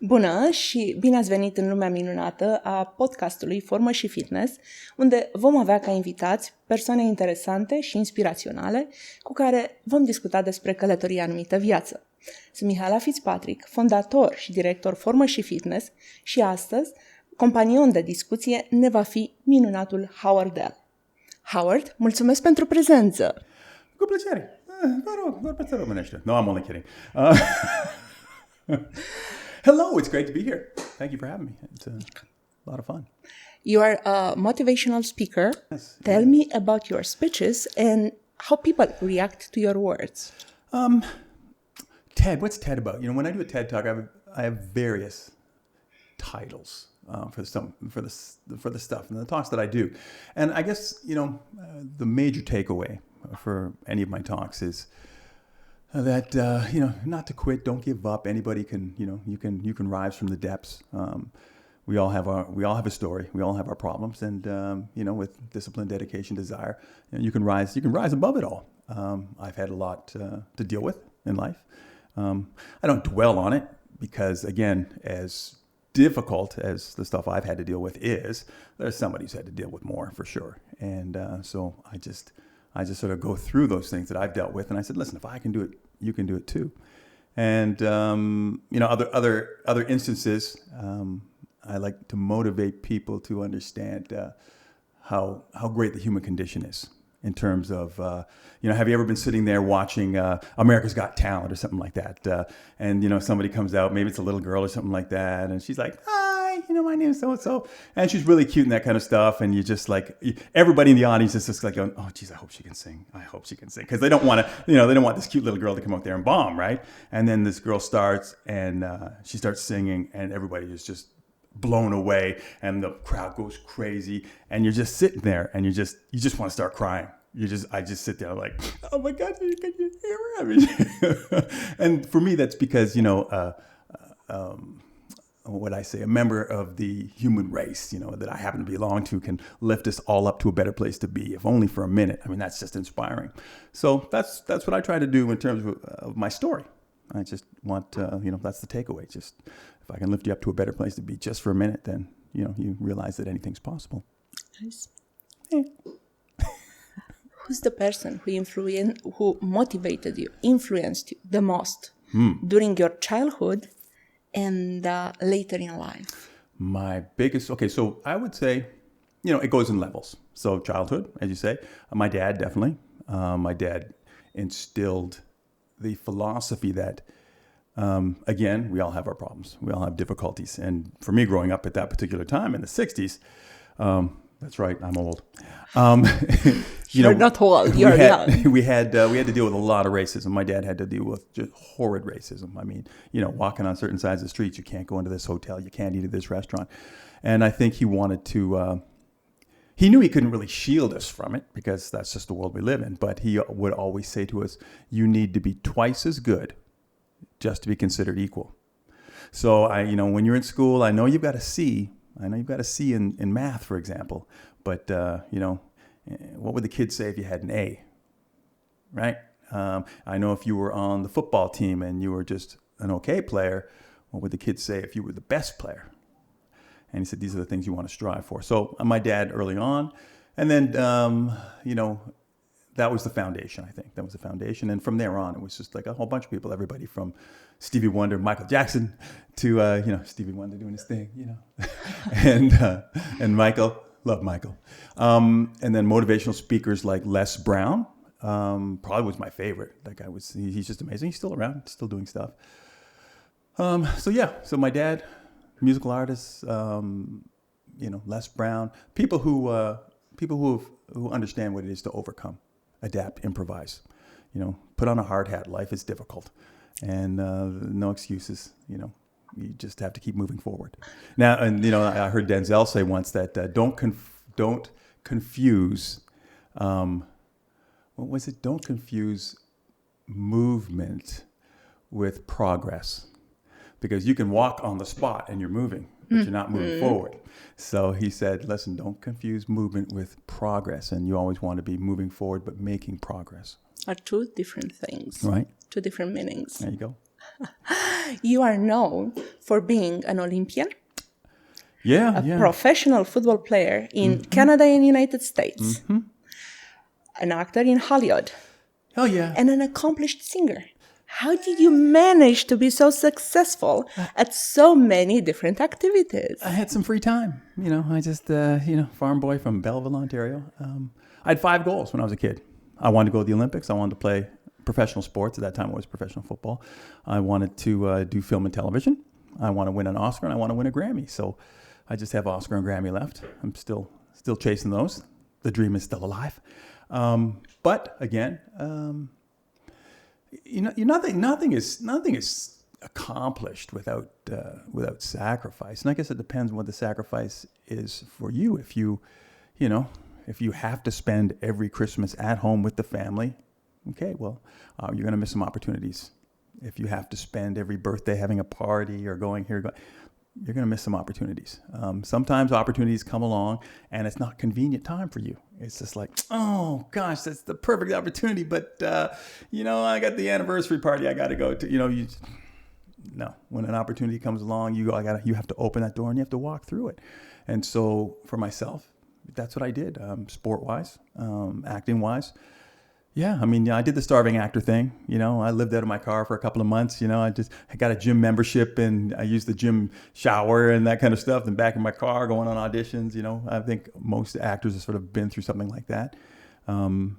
Bună și bine ați venit în lumea minunată a podcastului Formă și Fitness, unde vom avea ca invitați persoane interesante și inspiraționale cu care vom discuta despre călătoria numită viață. Sunt Mihaela Fitzpatrick, fondator și director Formă și Fitness și astăzi, companion de discuție ne va fi minunatul Howard Dell. Howard, mulțumesc pentru prezență! Cu plăcere! Vă rog, doar pe românește. No, I'm only kidding. Hello, it's great to be here. Thank you for having me. It's a lot of fun. You are a motivational speaker. Yes. Tell me about your speeches and how people react to your words. TED, what's TED about? You know, when I do a TED Talk, I have various titles for the stuff and the talks that I do. And I guess, the major takeaway for any of my talks is that not to quit, don't give up. Anybody can, you can rise from the depths. We all have a story. We all have our problems, and with discipline, dedication, desire, you can rise above it all. I've had a lot to deal with in life. I don't dwell on it because, again, as difficult as the stuff I've had to deal with is, there's somebody who's had to deal with more for sure. And so I just sort of go through those things that I've dealt with, and I said, listen, if I can do it, you can do it too. And other instances, I like to motivate people to understand how great the human condition is in terms of, have you ever been sitting there watching America's Got Talent or something like that? And somebody comes out, maybe it's a little girl or something like that, and she's like, hi, my name is so-and-so. And she's really cute and that kind of stuff. And you just like, everybody in the audience is just like going, oh, geez, I hope she can sing. I hope she can sing. Because they don't want to, they don't want this cute little girl to come out there and bomb, right? And then this girl starts and she starts singing and everybody is just blown away and the crowd goes crazy. And you're just sitting there and you just want to start crying. I just sit there like, oh my God, can you hear her? I mean, and for me, that's because, what I say, a member of the human race, that I happen to belong to can lift us all up to a better place to be, if only for a minute. I mean, that's just inspiring. So that's what I try to do in terms of my story. I just want, that's the takeaway. Just if I can lift you up to a better place to be just for a minute, then, you realize that anything's possible. Nice. Yeah. Who's the person who motivated you, influenced you the most during your childhood and later in life? My biggest, so I would say, it goes in levels. So childhood, as you say, my dad, definitely. My dad instilled the philosophy that, again, we all have our problems. We all have difficulties. And for me, growing up at that particular time in the 60s, that's right, I'm old. You're not old, you're young. We had to deal with a lot of racism. My dad had to deal with just horrid racism. I mean, walking on certain sides of the streets, you can't go into this hotel, you can't eat at this restaurant. And I think he wanted to, he knew he couldn't really shield us from it because that's just the world we live in. But he would always say to us, you need to be twice as good just to be considered equal. So when you're in school, I know you've got a C. I know you've got a C in math, for example, but, what would the kids say if you had an A, right? I know if you were on the football team and you were just an okay player, what would the kids say if you were the best player? And he said, these are the things you want to strive for. So my dad early on, and then, that was the foundation, I think. That was the foundation. And from there on, it was just like a whole bunch of people, everybody from Stevie Wonder, Michael Jackson, to, Stevie Wonder doing his thing, and Michael, love Michael. And then motivational speakers like Les Brown, probably was my favorite. That guy he's just amazing. He's still around, still doing stuff. So my dad, musical artists, Les Brown, people who understand what it is to overcome, adapt, improvise, put on a hard hat. Life is difficult and no excuses, you just have to keep moving forward. Now, and I heard Denzel say once that don't confuse, what was it? Don't confuse movement with progress, because you can walk on the spot and you're moving, but you're not moving forward. So he said, listen, don't confuse movement with progress, and you always want to be moving forward but making progress. Are two different things. Right. Two different meanings. There you go. You are known for being an Olympian, a professional football player in Canada and United States, an actor in Hollywood, and an accomplished singer. How did you manage to be so successful at so many different activities? I had some free time. I just, farm boy from Belleville, Ontario. I had 5 goals when I was a kid. I wanted to go to the Olympics. I wanted to play professional sports. At that time, it was professional football. I wanted to do film and television. I want to win an Oscar, and I want to win a Grammy. So I just have Oscar and Grammy left. I'm still chasing those. The dream is still alive. But again, nothing is accomplished without sacrifice. And I guess it depends on what the sacrifice is for you. If you have to spend every Christmas at home with the family, okay, well, you're going to miss some opportunities. If you have to spend every birthday having a party or going here, you're going to miss some opportunities. Sometimes opportunities come along and it's not convenient time for you. It's just like, oh gosh, that's the perfect opportunity. But, I got the anniversary party I got to go to, no, when an opportunity comes along, you have to open that door and you have to walk through it. And so for myself, that's what I did, sport-wise, acting-wise. Yeah, I did the starving actor thing. I lived out of my car for a couple of months. I got a gym membership and I used the gym shower and that kind of stuff. And back in my car going on auditions. I think most actors have sort of been through something like that. And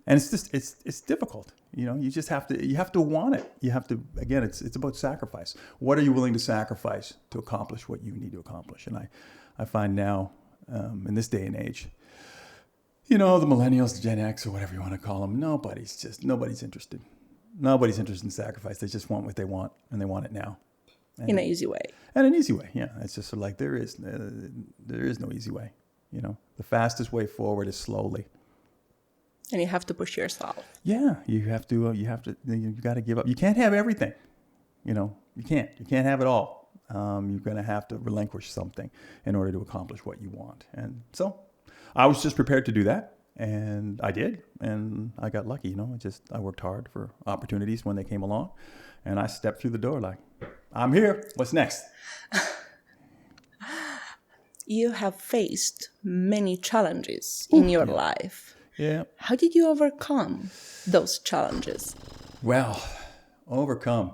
it's just it's difficult. You just have to want it. You have to, again, it's about sacrifice. What are you willing to sacrifice to accomplish what you need to accomplish? And I find now in this day and age, the millennials, the Gen X, or whatever you want to call them, nobody's interested. Nobody's interested in sacrifice. They just want what they want, and they want it now. In an easy way. And an easy way, yeah. It's just sort of like there is no easy way. The fastest way forward is slowly. And you have to push yourself. Yeah, you got to give up. You can't have everything. You can't have it all. You're going to have to relinquish something in order to accomplish what you want. And so I was just prepared to do that, and I did, and I got lucky. I worked hard for opportunities when they came along, and I stepped through the door like, I'm here. What's next? You have faced many challenges in your life. Yeah. How did you overcome those challenges? Well, overcome.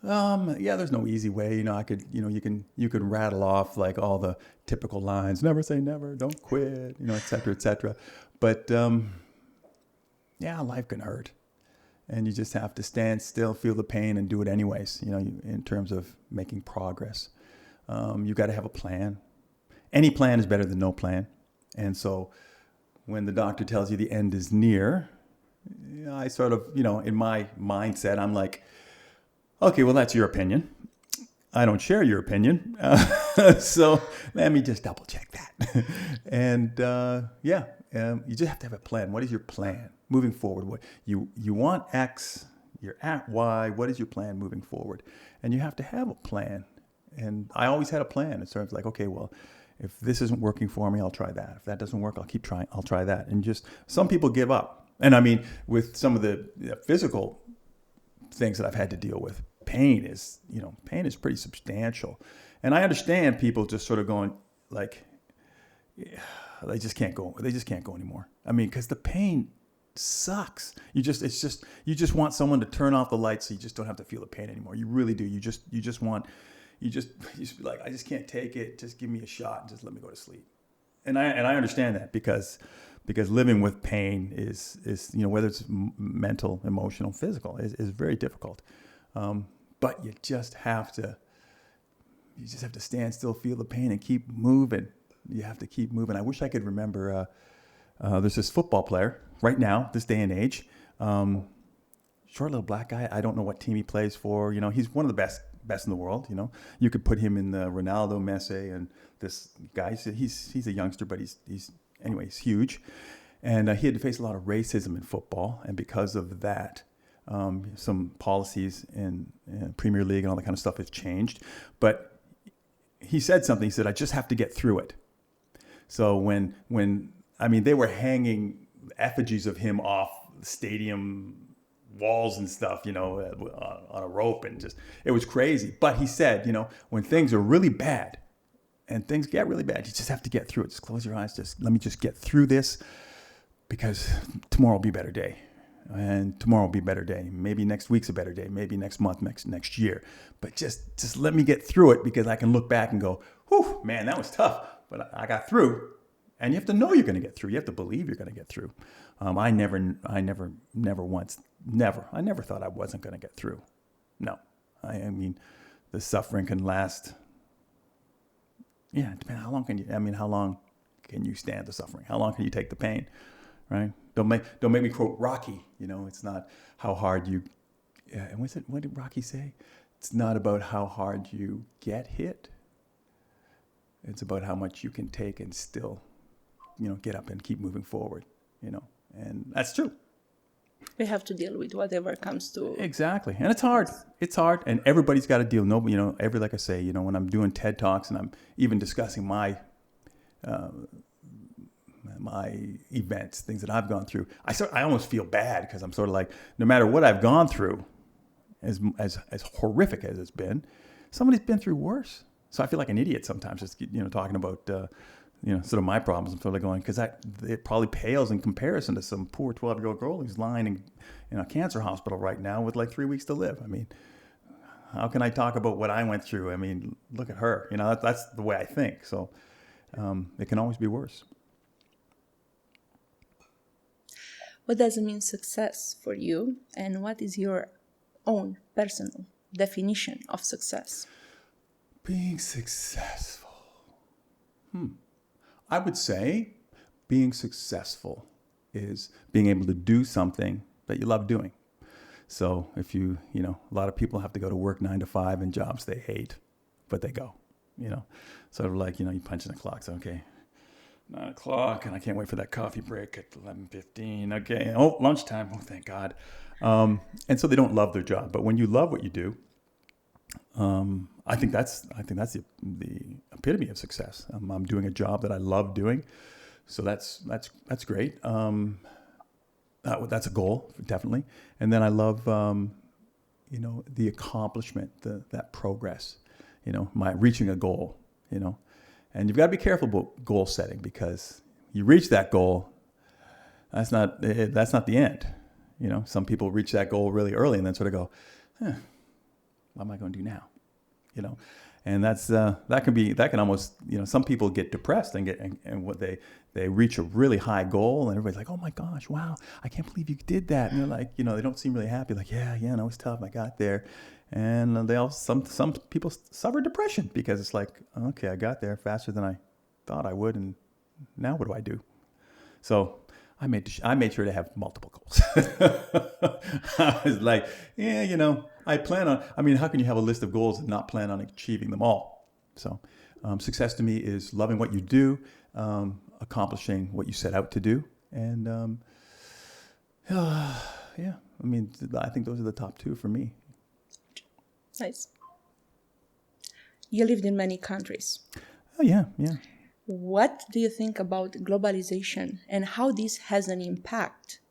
There's no easy way. I could, you could rattle off like all the typical lines, never say never, don't quit, et cetera, et cetera. But, life can hurt. And you just have to stand still, feel the pain, and do it anyways, in terms of making progress. You got to have a plan. Any plan is better than no plan. And so when the doctor tells you the end is near, I sort of, in my mindset, I'm like, okay, well, that's your opinion. I don't share your opinion. So let me just double check that. And you just have to have a plan. What is your plan moving forward? What you want X, you're at Y. What is your plan moving forward? And you have to have a plan. And I always had a plan. It's sort of like, okay, well, if this isn't working for me, I'll try that. If that doesn't work, I'll keep trying. I'll try that. And just some people give up. And with some of the physical things that I've had to deal with, pain is pretty substantial. And I understand people just sort of going like, they just can't go anymore. Because the pain sucks. You just want someone to turn off the lights so you just don't have to feel the pain anymore. You really do. You just be like, I just can't take it. Just give me a shot and just let me go to sleep. And I understand that because living with pain is whether it's mental, emotional, physical, is very difficult. But you just have to stand still, feel the pain, and keep moving. You have to keep moving. I wish I could remember. There's this football player right now, this day and age, short little black guy. I don't know what team he plays for. He's one of the best in the world. You could put him in the Ronaldo, Messi, and this guy. He's a youngster, but he's huge, and he had to face a lot of racism in football, and because of that, some policies in Premier League and all that kind of stuff has changed. But he said something. He said, "I just have to get through it." So when they were hanging effigies of him off the stadium walls and stuff, on a rope, and it was crazy. But he said, when things are really bad, and things get really bad, you just have to get through it. Just close your eyes. Let me just get through this, because tomorrow will be a better day. And tomorrow will be a better day. Maybe next week's a better day. Maybe next month, next year. But just let me get through it, because I can look back and go, whew, man, that was tough. But I got through. And you have to know you're going to get through. You have to believe you're going to get through. I never thought I wasn't going to get through. No. I mean, the suffering can last. Yeah, depending how long can you stand the suffering? How long can you take the pain? Right? Don't make me quote Rocky. It's not how hard you. And what did Rocky say? It's not about how hard you get hit. It's about how much you can take and still, get up and keep moving forward. And that's true. We have to deal with whatever comes to. Exactly, and it's hard. It's hard, and everybody's got to deal. Nobody, like I say, when I'm doing TED Talks and I'm even discussing my events, things that I've gone through, I almost feel bad, because I'm sort of like, no matter what I've gone through, as horrific as it's been, somebody's been through worse. So I feel like an idiot sometimes, just talking about sort of my problems. I'm sort of going, because it probably pales in comparison to some poor 12-year-old girl who's lying in a cancer hospital right now with like 3 weeks to live. I mean, how can I talk about what I went through? I mean, look at her. That's the way I think. So it can always be worse. What does it mean success for you, and what is your own personal definition of success? Being successful. I would say being successful is being able to do something that you love doing. So if a lot of people have to go to work 9 to 5 in jobs they hate, but they go, sort of like, you punch in the clock. So, okay, 9 o'clock, and I can't wait for that coffee break at 11:15. Okay. Oh, lunchtime. Oh, thank God. And so they don't love their job. But when you love what you do, I think that's the epitome of success. I'm doing a job that I love doing, so that's great. That's a goal, definitely. And then I love the accomplishment, that progress. My reaching a goal. And you've got to be careful about goal setting, because you reach that goal, that's not the end. Some people reach that goal really early and then sort of go, what am I going to do now? And that can almost, some people get depressed and what they reach a really high goal, and everybody's like, oh my gosh, wow, I can't believe you did that. And they're like, they don't seem really happy. Like, yeah, no, it was tough. I got there. And some people suffer depression, because it's like, okay, I got there faster than I thought I would. And now what do I do? So I made sure to have multiple goals. I was like, I plan on, how can you have a list of goals and not plan on achieving them all? So success to me is loving what you do, accomplishing what you set out to do. And I think those are the top two for me. Nice. You lived in many countries. Oh, yeah. What do you think about globalization, and how this has an impact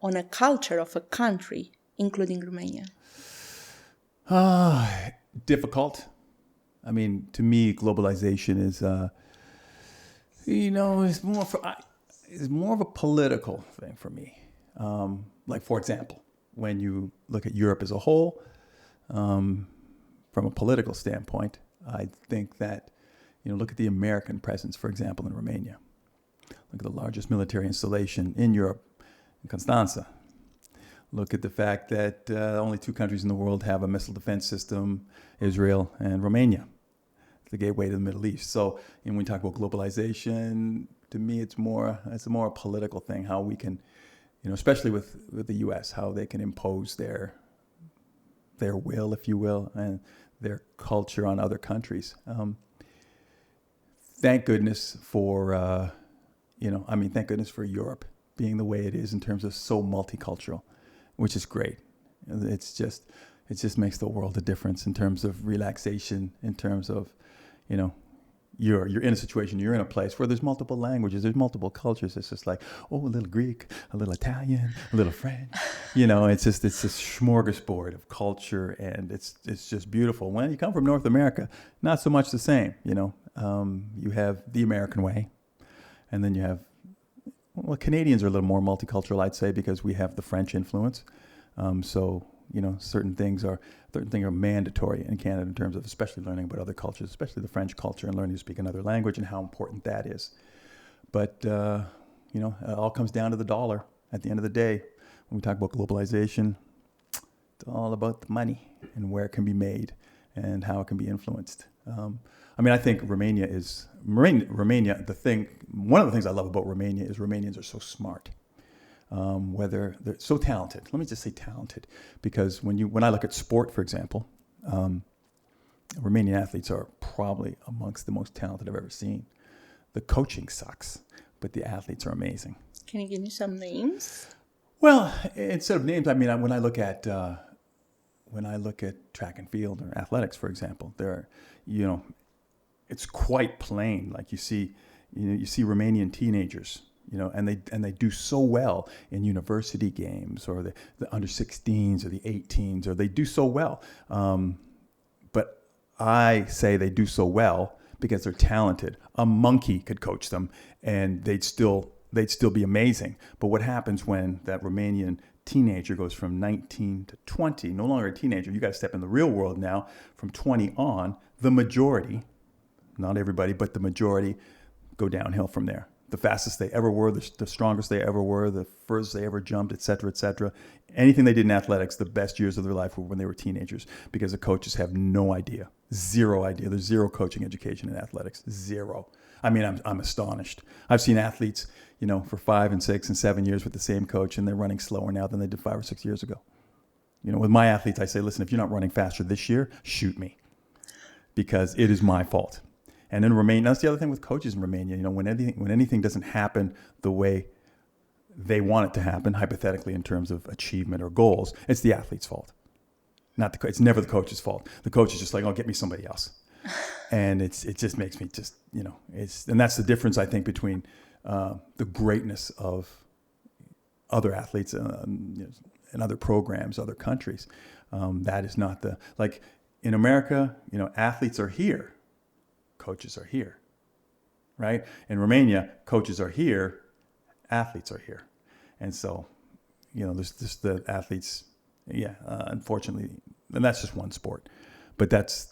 on a culture of a country, including Romania? Difficult. To me, globalization is, is more of a political thing for me. Like, for example, when you look at Europe as a whole, from a political standpoint, I think that, look at the American presence, for example, in Romania. Look at the largest military installation in Europe, in Constanța. Look at the fact that only 2 countries in the world have a missile defense system, Israel and Romania. It's the gateway to the Middle East. So when we talk about globalization, to me, it's a more political thing, how we can, especially with the U.S., how they can impose their will, if you will, and their culture on other countries. Thank goodness for, thank goodness for Europe being the way it is in terms of so multicultural, which is great. It just makes the world a difference in terms of relaxation, in terms of, you're in a situation, you're in a place where there's multiple languages, there's multiple cultures. It's just like, oh, a little Greek, a little Italian, a little French. It's this smorgasbord of culture, and it's just beautiful. When you come from North America, not so much the same. You have the American way, and then you have, well, Canadians are a little more multicultural, I'd say, because we have the French influence. Certain things are mandatory in Canada in terms of especially learning about other cultures, especially the French culture, and learning to speak another language and how important that is. But, it all comes down to the dollar at the end of the day. When we talk about globalization, it's all about the money and where it can be made and how it can be influenced. I think Romania, one of the things I love about Romania is Romanians are so smart. Whether they're so talented. Let me just say talented, because when I look at sport, for example, Romanian athletes are probably amongst the most talented I've ever seen. The coaching sucks, but the athletes are amazing. Can you give me some names? Well, instead of names, when I look at track and field or athletics, for example, it's quite plain. Like you see Romanian teenagers. And they do so well in university games or the under 16s or the 18s, or they do so well. But I say they do so well because they're talented. A monkey could coach them, and they'd still be amazing. But what happens when that Romanian teenager goes from 19 to 20? No longer a teenager. You got to step in the real world now. From 20 on, the majority, not everybody, but the majority, go downhill from there. The fastest they ever were, the strongest they ever were, the furthest they ever jumped, et cetera, et cetera. Anything they did in athletics, the best years of their life were when they were teenagers, because the coaches have no idea, zero idea. There's zero coaching education in athletics, zero. I'm astonished. I've seen athletes, for 5 and 6 and 7 years with the same coach, and they're running slower now than they did 5 or 6 years ago. With my athletes, I say, listen, if you're not running faster this year, shoot me, because it is my fault. And in Romania, that's the other thing with coaches in Romania. When anything doesn't happen the way they want it to happen, hypothetically in terms of achievement or goals, it's the athlete's fault. It's never the coach's fault. The coach is just like, oh, get me somebody else. And it just makes me and that's the difference, I think, between the greatness of other athletes and other programs, other countries. That is not like in America, athletes are here. Coaches are here, right? In Romania, coaches are here, athletes are here. And so, there's just the athletes, unfortunately, and that's just one sport. But that's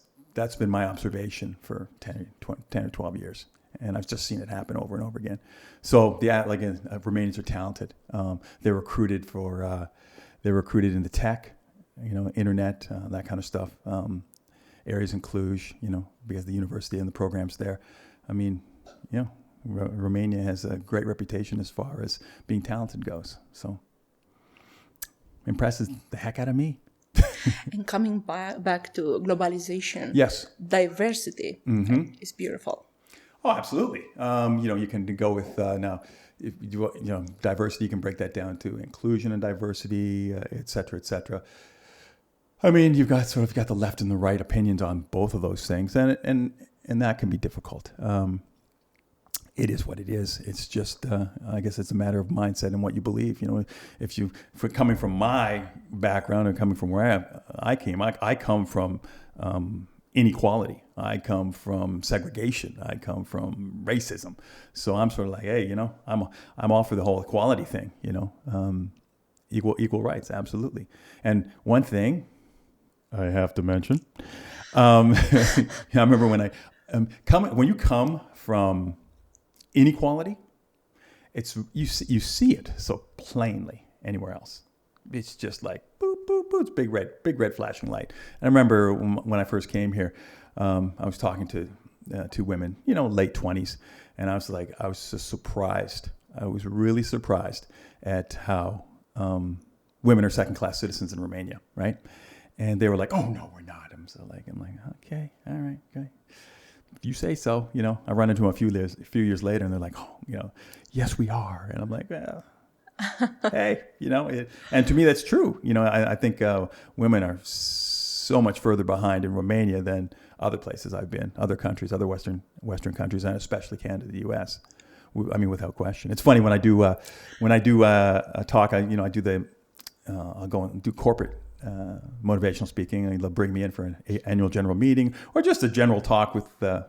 been my observation for 10 or 12 years. And I've just seen it happen over and over again. So, Romanians are talented. They're recruited in the tech, internet, that kind of stuff. Areas in Cluj, because the university and the programs there. Romania has a great reputation as far as being talented goes. So, impresses the heck out of me. And coming back to globalization, yes, diversity is beautiful. Oh, absolutely. You can go with now. If you diversity, you can break that down to inclusion and diversity, et cetera, et cetera. You've got the left and the right opinions on both of those things, and that can be difficult. It is what it is. It's just, I guess it's a matter of mindset and what you believe. Coming from my background and coming from where I came, I come from inequality. I come from segregation. I come from racism. So I'm sort of like, hey, I'm all for the whole equality thing. Equal rights, absolutely. And one thing I have to mention. I remember when when you come from inequality, you see it so plainly anywhere else. It's just like boop boop boop. It's big red flashing light. And I remember when I first came here, I was talking to two women, late 20s, and I was just surprised. I was really surprised at how women are second-class citizens in Romania, right? And they were like, "Oh no, we're not." I'm like, "Okay, all right, okay. If you say so." I run into them a few years later, and they're like, "Oh, yes, we are." And I'm like, "Well, hey, and to me that's true. I think women are so much further behind in Romania than other places I've been, other countries, other Western countries, and especially Canada, the U.S. I mean, without question. It's funny when I do a talk. I'll go and do corporate motivational speaking, and they'll bring me in for an annual general meeting or just a general talk with the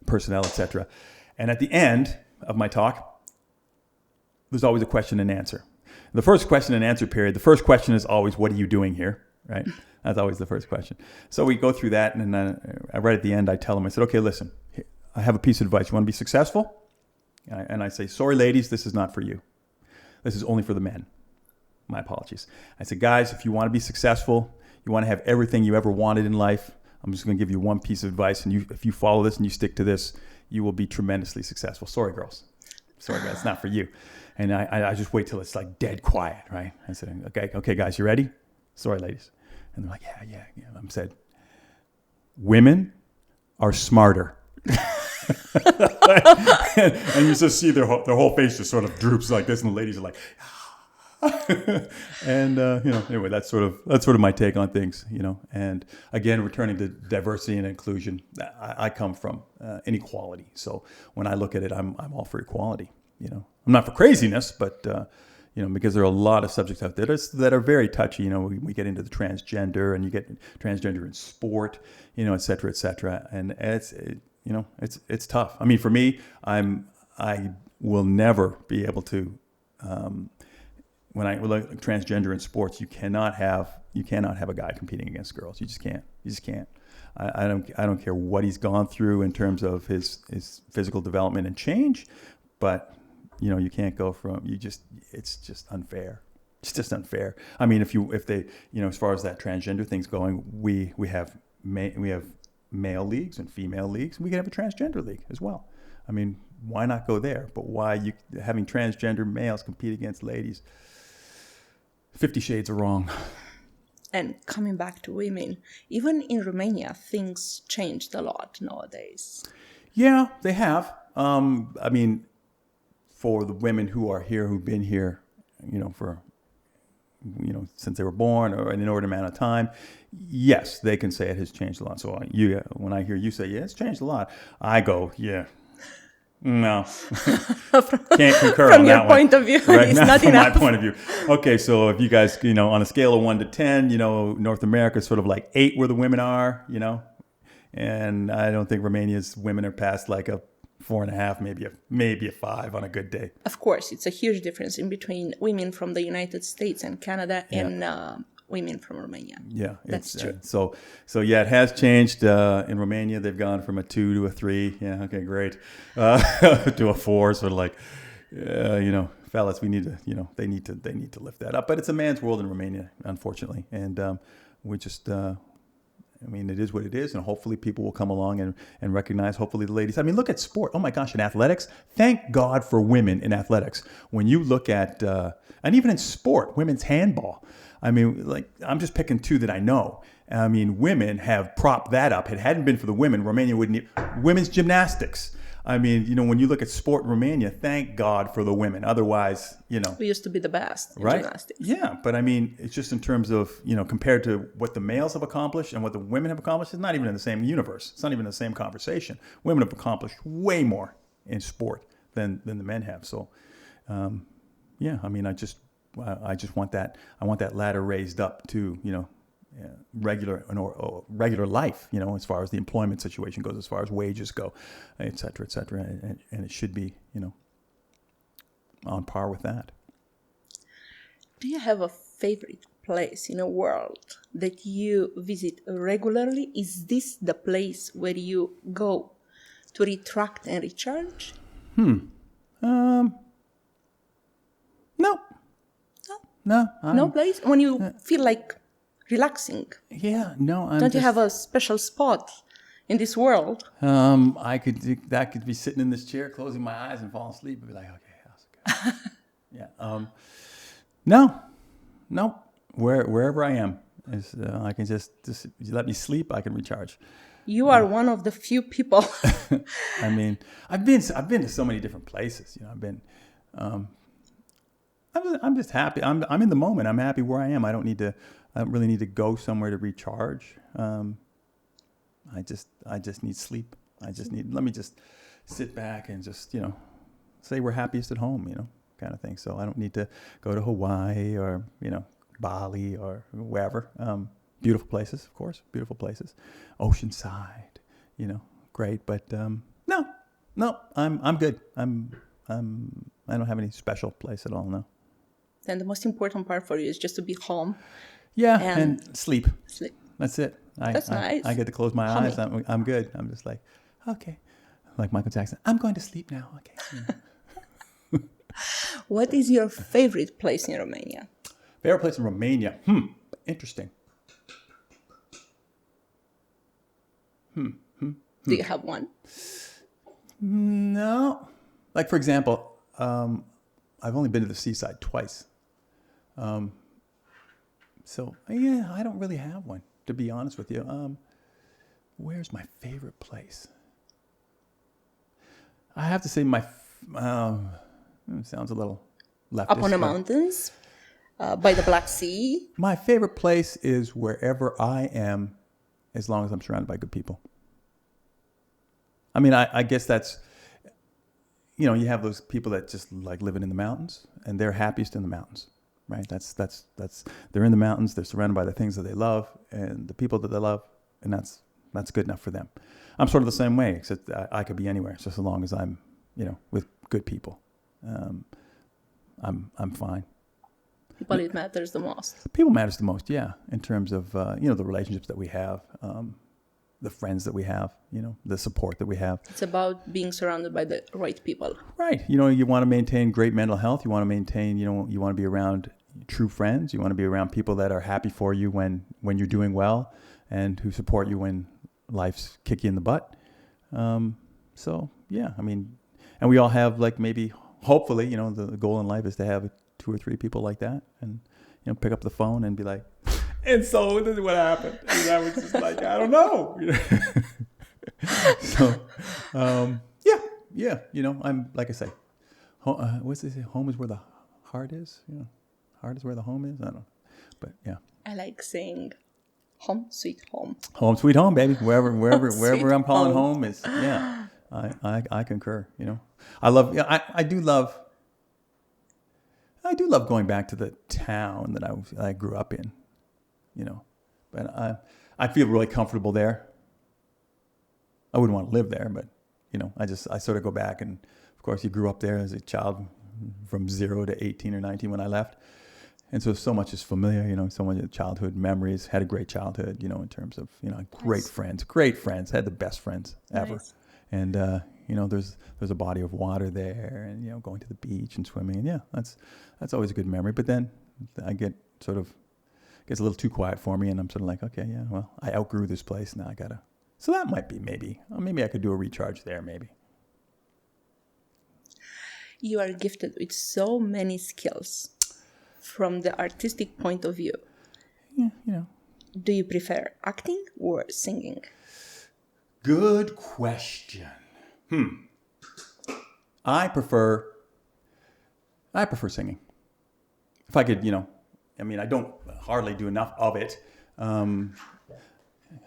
personnel, etc. And at the end of my talk, there's always a question and answer. The first question and answer period, the first question is always, what are you doing here? Right? That's always the first question. So we go through that, and then right at the end, I tell them, I said, okay, listen, I have a piece of advice. You want to be successful? And I say, sorry, ladies, this is not for you. This is only for the men. My apologies. I said, guys, if you want to be successful, you want to have everything you ever wanted in life, I'm just going to give you one piece of advice, and if you follow this and you stick to this, you will be tremendously successful. Sorry, girls. Sorry, guys, it's not for you. And I just wait till it's like dead quiet, right? I said, okay, guys, you ready? Sorry, ladies. And they're like, yeah. I said, women are smarter. and you just see their whole face just sort of droops like this, and the ladies are like, and anyway, that's sort of my take on things, And again, returning to diversity and inclusion, I come from inequality, so when I look at it, I'm all for equality. I'm not for craziness, but because there are a lot of subjects out there that are very touchy. We get into the transgender, and you get transgender in sport, et cetera, and it's tough. I mean, for me, I will never be able to. When I look at transgender in sports, you cannot have a guy competing against girls. You just can't. I don't care what he's gone through in terms of his physical development and change, but you can't go from it's just unfair. It's just unfair. I mean, if they as far as that transgender thing's going, we have male leagues and female leagues, and we can have a transgender league as well. I mean, why not go there? But why having transgender males compete against ladies? 50 Shades of wrong. And coming back to women, even in Romania, things changed a lot nowadays. Yeah, they have. I mean, for the women who are here, who've been here, for, since they were born or in an inordinate amount of time, yes, they can say it has changed a lot. So when I hear you say, yeah, it's changed a lot, I go, yeah. No, can't concur from on your that point one. of view. Right? It's Not not from enough. my point of view. Okay, so if you guys, on a scale of 1 to 10, North America is sort of like 8 where the women are, and I don't think Romania's women are past like a 4.5, maybe a 5 on a good day. Of course, it's a huge difference in between women from the United States and Canada and women from Romania. Yeah, that's true. So yeah, it has changed. In Romania, they've gone from a 2 to a 3. Yeah, okay, great. To a 4, sort of like, fellas, we need to, they need to lift that up. But it's a man's world in Romania, unfortunately, and we just. It is what it is, and hopefully people will come along and recognize, hopefully the ladies. I mean, look at sport. Oh my gosh, in athletics, thank God for women in athletics. When you look at, and even in sport, women's handball, I mean, like, I'm just picking 2 that I know. I mean, women have propped that up. If it hadn't been for the women, Romania wouldn't. Women's gymnastics. I mean, when you look at sport in Romania, thank God for the women. Otherwise, we used to be the best in right? gymnastics. Yeah, but I mean, it's just in terms of, compared to what the males have accomplished and what the women have accomplished, it's not even in the same universe. It's not even the same conversation. Women have accomplished way more in sport than the men have. So, yeah, I mean, I just want that. I want that ladder raised up to, regular life, as far as the employment situation goes, as far as wages go, et cetera, and it should be, on par with that. Do you have a favorite place in the world that you visit regularly? Is this the place where you go to retract and recharge? No. No place? When you feel like relaxing? Yeah, no. Don't you have a special spot in this world? I could be sitting in this chair, closing my eyes and falling asleep and be like, okay, how's it going? Yeah. No. Wherever I am, I can just you let me sleep, I can recharge. You are one of the few people. I mean, I've been to so many different places. I've been. I'm just happy. I'm in the moment. I'm happy where I am. I don't really need to go somewhere to recharge. I just need sleep. Let me just sit back and just, say we're happiest at home, kind of thing. So I don't need to go to Hawaii or, Bali or wherever. Beautiful places, of course, beautiful places. Oceanside, great. But no, I'm good. I don't have any special place at all, no. Then the most important part for you is just to be home. Yeah, and sleep. Sleep. That's it. That's nice. I get to close my eyes. I'm good. I'm just like, okay. Like Michael Jackson, I'm going to sleep now. Okay. What is your favorite place in Romania? Favorite place in Romania? Interesting. Do you have one? No. Like, for example, I've only been to the seaside twice. So, yeah, I don't really have one, to be honest with you. Where's my favorite place? I have to say sounds a little leftist. Up on the mountains, by the Black Sea. My favorite place is wherever I am, as long as I'm surrounded by good people. I mean, I guess that's, you have those people that just like living in the mountains, and they're happiest in the mountains, right? That's they're in the mountains, they're surrounded by the things that they love and the people that they love, and that's good enough for them. I'm sort of the same way, except I could be anywhere, just as long as I'm, with good people. I'm fine. People it matters the most. People matters the most, yeah, in terms of the relationships that we have, the friends that we have, the support that we have. It's about being surrounded by the right people. Right. You want to maintain great mental health. You want to maintain, you want to be around true friends. You want to be around people that are happy for you when you're doing well, and who support you when life's kick you in the butt. So yeah, I mean, and we all have hopefully, the goal in life is to have 2 or 3 people like that, and pick up the phone and be like, and so this is what happened. And I was just like, I don't know. So, yeah. I'm like I say, what's they say? Home is where the heart is. Heart is where the home is. I don't know, but yeah. I like saying, home sweet home. Home sweet home, baby. Wherever I'm calling home is, yeah. I concur. I love. Yeah, I do love going back to the town that I grew up in. But I feel really comfortable there. I wouldn't want to live there, but I sort of go back, and of course you grew up there as a child from 0 to 18 or 19 when I left. And so much is familiar, so much of childhood memories, had a great childhood, in terms of, great friends, had the best friends ever. Nice. And, there's a body of water there, and, going to the beach and swimming. And yeah, that's always a good memory. But then I gets a little too quiet for me, and I'm sort of like, okay, yeah, well, I outgrew this place. Now so that might be maybe I could do a recharge there, maybe. You are gifted with so many skills from the artistic point of view. Yeah, Do you prefer acting or singing? Good question. I prefer singing. If I could, I don't hardly do enough of it. I'm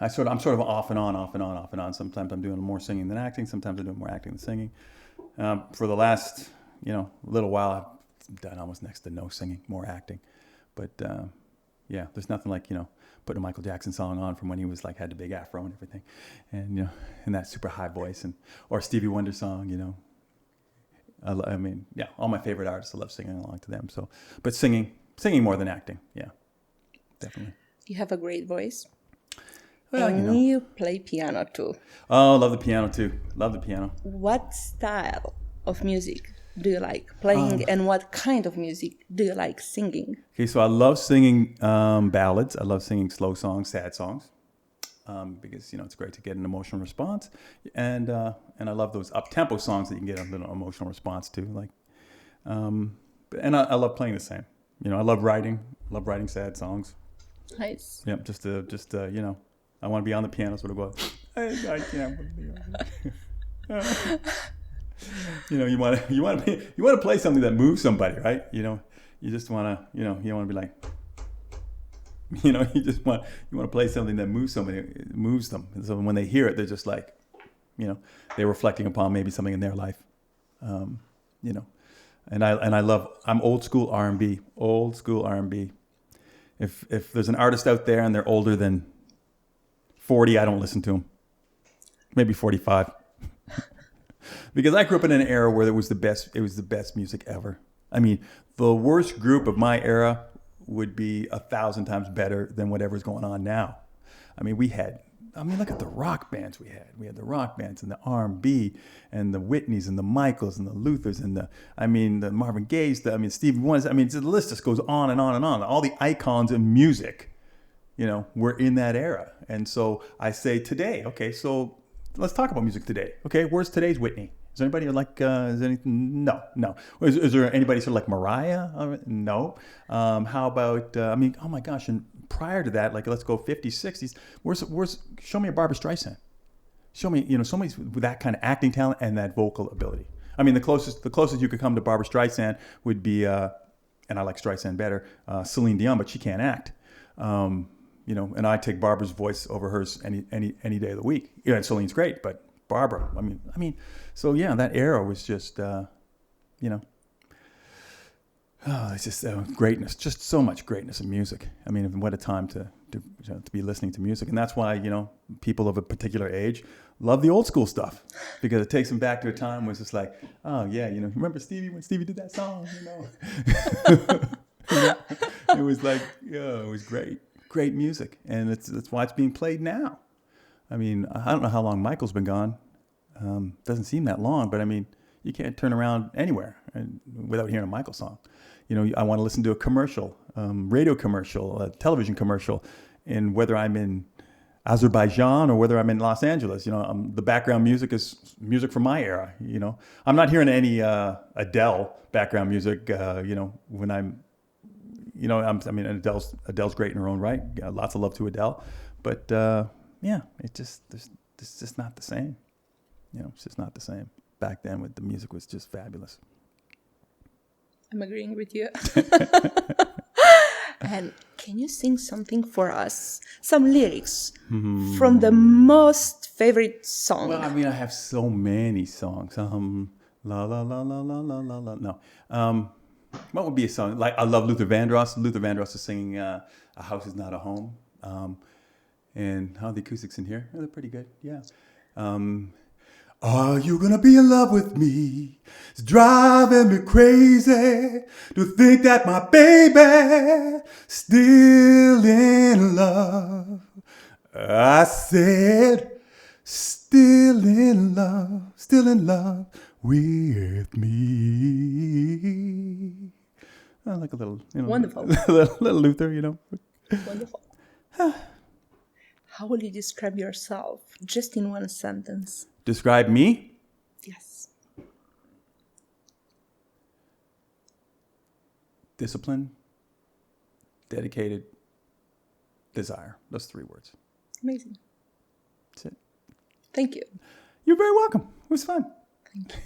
sort of off and on. Sometimes I'm doing more singing than acting. Sometimes I'm doing more acting than singing. For the last, little while, I've done almost next to no singing, more acting. But yeah, there's nothing like, putting a Michael Jackson song on from when he was had the big afro and everything, and and that super high voice, or a Stevie Wonder song, I mean, yeah, all my favorite artists, I love singing along to them. So, but singing more than acting, yeah, definitely. You have a great voice. Well, and you play piano too. Oh, love the piano too. Love the piano. What style of music do you like playing, and what kind of music do you like singing? Okay, so I love singing ballads. I love singing slow songs, sad songs, because it's great to get an emotional response, and I love those up-tempo songs that you can get a little emotional response to. And I love playing the same. I love writing sad songs. Nice. Yeah, just I want to be on the piano, sort of go, I can't. You want to play something that moves somebody, right? you just want to, you don't want to be like, you want to play something that moves them. And so when they hear it, they're just like, they're reflecting upon maybe something in their life, And I'm old school R&B. If there's an artist out there and they're older than 40, I don't listen to them. Maybe 45. Because I grew up in an era where it was the best music ever. I mean, the worst group of my era would be 1,000 times better than whatever's going on now. I mean, look at the rock bands we had. We had the rock bands and the R&B and the Whitneys and the Michaels and the Luthers and the Marvin Gayes, Stevie Wonders. The list just goes on and on and on. All the icons of music, were in that era. And so I say today, okay, so let's talk about music today. Okay, where's today's Whitney? Is there anybody like, no. Is there anybody sort of like Mariah? No. How about, oh my gosh, and prior to that, like let's go 50s, 60s, show me a Barbra Streisand. Show me, somebody with that kind of acting talent and that vocal ability. The closest you could come to Barbra Streisand would be, and I like Streisand better, Celine Dion, but she can't act. And I take Barbara's voice over hers any day of the week. And Celine's great, but Barbara, so yeah, that era was just, it's just greatness, just so much greatness in music. What a time to be listening to music. And that's why, people of a particular age love the old school stuff, because it takes them back to a time when it's just like, oh yeah, remember Stevie, when Stevie did that song, It was like, it was great music. And that's why it's being played now. I don't know how long Michael's been gone. Doesn't seem that long, but you can't turn around anywhere without hearing a Michael song. I want to listen to a commercial, radio commercial, a television commercial, and whether I'm in Azerbaijan or whether I'm in Los Angeles, the background music is music from my era. I'm not hearing any Adele background music. When I'm, Adele's great in her own right. Lots of love to Adele, but it's just not the same. It's just not the same. Back then, the music was just fabulous. I'm agreeing with you. And can you sing something for us? Some lyrics from the most favorite song. Well, I have so many songs. La la la la la la la la. No. What would be a song? Like, I love Luther Vandross. Luther Vandross is singing "A House Is Not a Home," and how the acoustics in here? They're pretty good. Yeah. Are you gonna be in love with me? It's driving me crazy to think that my baby still in love. I said, still in love with me. I like a little, Wonderful. little Luther, Wonderful. How will you describe yourself, just in one sentence? Describe me? Yes. Discipline, dedicated, desire. Those 3 words. Amazing. That's it. Thank you. You're very welcome. It was fun. Thank you.